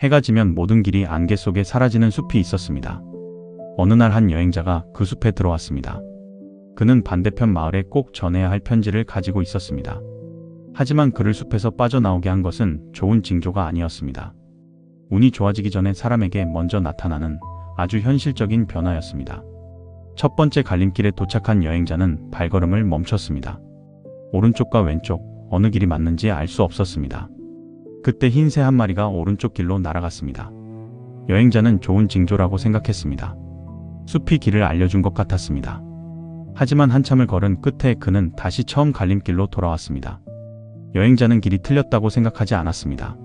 해가 지면 모든 길이 안개 속에 사라지는 숲이 있었습니다. 어느 날 한 여행자가 그 숲에 들어왔습니다. 그는 반대편 마을에 꼭 전해야 할 편지를 가지고 있었습니다. 하지만 그를 숲에서 빠져나오게 한 것은 좋은 징조가 아니었습니다. 운이 좋아지기 전에 사람에게 먼저 나타나는 아주 현실적인 변화였습니다. 첫 번째 갈림길에 도착한 여행자는 발걸음을 멈췄습니다. 오른쪽과 왼쪽 어느 길이 맞는지 알 수 없었습니다. 그때 흰 새 한 마리가 오른쪽 길로 날아갔습니다. 여행자는 좋은 징조라고 생각했습니다. 숲이 길을 알려준 것 같았습니다. 하지만 한참을 걸은 끝에 그는 다시 처음 갈림길로 돌아왔습니다. 여행자는 길이 틀렸다고 생각하지 않았습니다.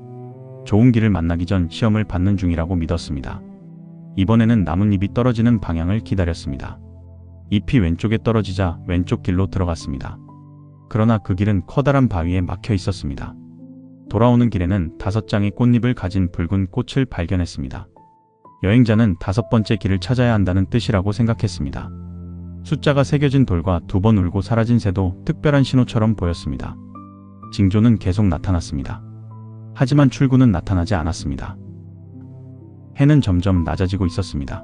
좋은 길을 만나기 전 시험을 받는 중이라고 믿었습니다. 이번에는 나뭇잎이 떨어지는 방향을 기다렸습니다. 잎이 왼쪽에 떨어지자 왼쪽 길로 들어갔습니다. 그러나 그 길은 커다란 바위에 막혀 있었습니다. 돌아오는 길에는 5장의 꽃잎을 가진 붉은 꽃을 발견했습니다. 여행자는 5번째 길을 찾아야 한다는 뜻이라고 생각했습니다. 숫자가 새겨진 돌과 2번 울고 사라진 새도 특별한 신호처럼 보였습니다. 징조는 계속 나타났습니다. 하지만 출구는 나타나지 않았습니다. 해는 점점 낮아지고 있었습니다.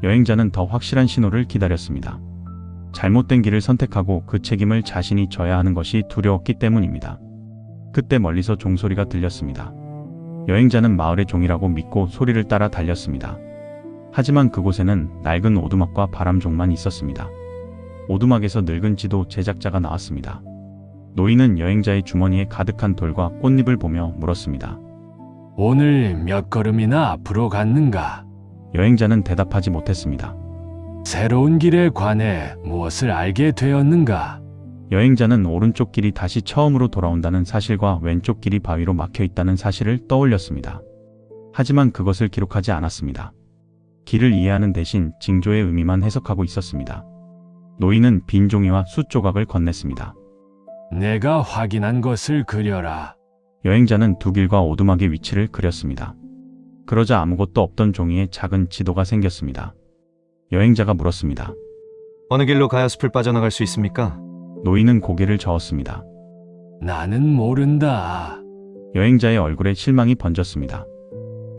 여행자는 더 확실한 신호를 기다렸습니다. 잘못된 길을 선택하고 그 책임을 자신이 져야 하는 것이 두려웠기 때문입니다. 그때 멀리서 종소리가 들렸습니다. 여행자는 마을의 종이라고 믿고 소리를 따라 달렸습니다. 하지만 그곳에는 낡은 오두막과 바람종만 있었습니다. 오두막에서 늙은 지도 제작자가 나왔습니다. 노인은 여행자의 주머니에 가득한 돌과 꽃잎을 보며 물었습니다. 오늘 몇 걸음이나 앞으로 갔는가? 여행자는 대답하지 못했습니다. 새로운 길에 관해 무엇을 알게 되었는가? 여행자는 오른쪽 길이 다시 처음으로 돌아온다는 사실과 왼쪽 길이 바위로 막혀 있다는 사실을 떠올렸습니다. 하지만 그것을 기록하지 않았습니다. 길을 이해하는 대신 징조의 의미만 해석하고 있었습니다. 노인은 빈 종이와 숫 조각을 건넸습니다. 내가 확인한 것을 그려라. 여행자는 두 길과 오두막의 위치를 그렸습니다. 그러자 아무것도 없던 종이에 작은 지도가 생겼습니다. 여행자가 물었습니다. 어느 길로 가야 숲을 빠져나갈 수 있습니까? 노인은 고개를 저었습니다. 나는 모른다. 여행자의 얼굴에 실망이 번졌습니다.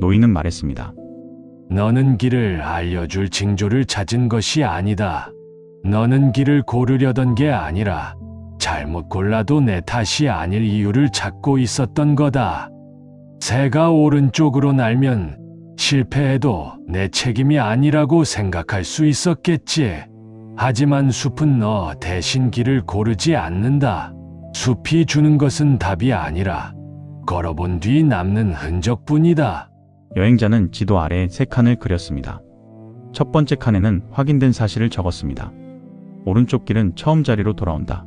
노인은 말했습니다. 너는 길을 알려줄 징조를 찾은 것이 아니다. 너는 길을 고르려던 게 아니라 잘못 골라도 내 탓이 아닐 이유를 찾고 있었던 거다. 새가 오른쪽으로 날면 실패해도 내 책임이 아니라고 생각할 수 있었겠지. 하지만 숲은 너 대신 길을 고르지 않는다. 숲이 주는 것은 답이 아니라 걸어본 뒤 남는 흔적뿐이다. 여행자는 지도 아래에 3칸을 그렸습니다. 첫 번째 칸에는 확인된 사실을 적었습니다. 오른쪽 길은 처음 자리로 돌아온다.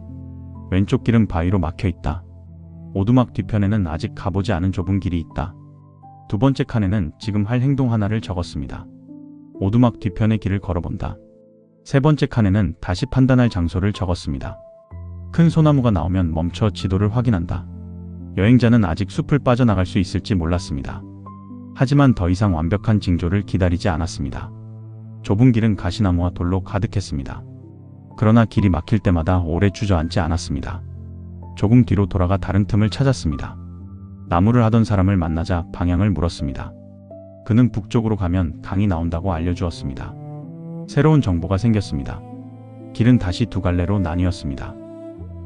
왼쪽 길은 바위로 막혀 있다. 오두막 뒤편에는 아직 가보지 않은 좁은 길이 있다. 두 번째 칸에는 지금 할 행동 하나를 적었습니다. 오두막 뒤편의 길을 걸어본다. 세 번째 칸에는 다시 판단할 장소를 적었습니다. 큰 소나무가 나오면 멈춰 지도를 확인한다. 여행자는 아직 숲을 빠져나갈 수 있을지 몰랐습니다. 하지만 더 이상 완벽한 징조를 기다리지 않았습니다. 좁은 길은 가시나무와 돌로 가득했습니다. 그러나 길이 막힐 때마다 오래 주저앉지 않았습니다. 조금 뒤로 돌아가 다른 틈을 찾았습니다. 나무를 하던 사람을 만나자 방향을 물었습니다. 그는 북쪽으로 가면 강이 나온다고 알려주었습니다. 새로운 정보가 생겼습니다. 길은 다시 2갈래로 나뉘었습니다.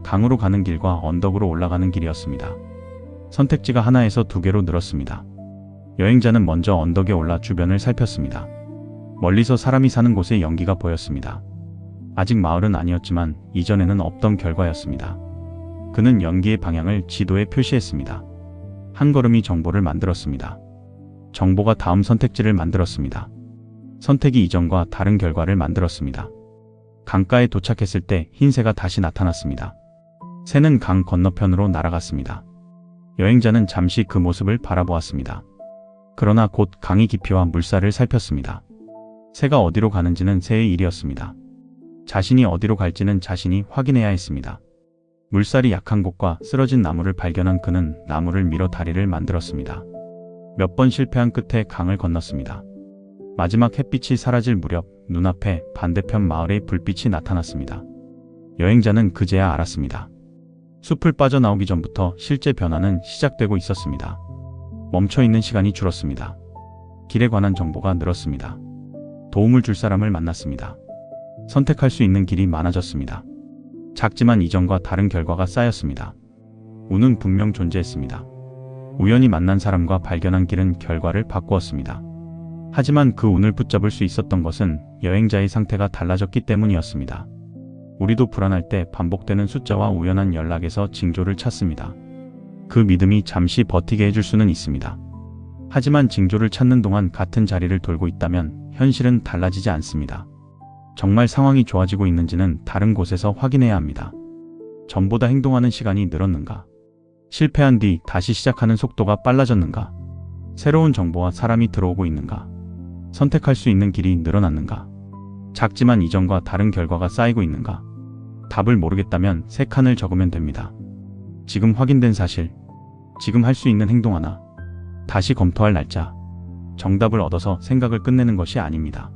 강으로 가는 길과 언덕으로 올라가는 길이었습니다. 선택지가 하나에서 2개로 늘었습니다. 여행자는 먼저 언덕에 올라 주변을 살폈습니다. 멀리서 사람이 사는 곳에 연기가 보였습니다. 아직 마을은 아니었지만 이전에는 없던 결과였습니다. 그는 연기의 방향을 지도에 표시했습니다. 한 걸음이 정보를 만들었습니다. 정보가 다음 선택지를 만들었습니다. 선택이 이전과 다른 결과를 만들었습니다. 강가에 도착했을 때 흰새가 다시 나타났습니다. 새는 강 건너편으로 날아갔습니다. 여행자는 잠시 그 모습을 바라보았습니다. 그러나 곧 강의 깊이와 물살을 살폈습니다. 새가 어디로 가는지는 새의 일이었습니다. 자신이 어디로 갈지는 자신이 확인해야 했습니다. 물살이 약한 곳과 쓰러진 나무를 발견한 그는 나무를 밀어 다리를 만들었습니다. 몇 번 실패한 끝에 강을 건넜습니다. 마지막 햇빛이 사라질 무렵 눈앞에 반대편 마을의 불빛이 나타났습니다. 여행자는 그제야 알았습니다. 숲을 빠져나오기 전부터 실제 변화는 시작되고 있었습니다. 멈춰 있는 시간이 줄었습니다. 길에 관한 정보가 늘었습니다. 도움을 줄 사람을 만났습니다. 선택할 수 있는 길이 많아졌습니다. 작지만 이전과 다른 결과가 쌓였습니다. 운은 분명 존재했습니다. 우연히 만난 사람과 발견한 길은 결과를 바꾸었습니다. 하지만 그 운을 붙잡을 수 있었던 것은 여행자의 상태가 달라졌기 때문이었습니다. 우리도 불안할 때 반복되는 숫자와 우연한 연락에서 징조를 찾습니다. 그 믿음이 잠시 버티게 해줄 수는 있습니다. 하지만 징조를 찾는 동안 같은 자리를 돌고 있다면 현실은 달라지지 않습니다. 정말 상황이 좋아지고 있는지는 다른 곳에서 확인해야 합니다. 전보다 행동하는 시간이 늘었는가? 실패한 뒤 다시 시작하는 속도가 빨라졌는가? 새로운 정보와 사람이 들어오고 있는가? 선택할 수 있는 길이 늘어났는가? 작지만 이전과 다른 결과가 쌓이고 있는가? 답을 모르겠다면 3칸을 적으면 됩니다. 지금 확인된 사실, 지금 할 수 있는 행동 하나, 다시 검토할 날짜. 정답을 얻어서 생각을 끝내는 것이 아닙니다.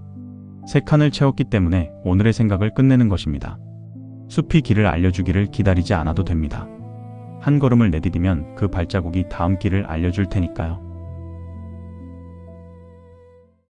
3칸을 채웠기 때문에 오늘의 생각을 끝내는 것입니다. 숲이 길을 알려주기를 기다리지 않아도 됩니다. 한 걸음을 내디디면 그 발자국이 다음 길을 알려줄 테니까요.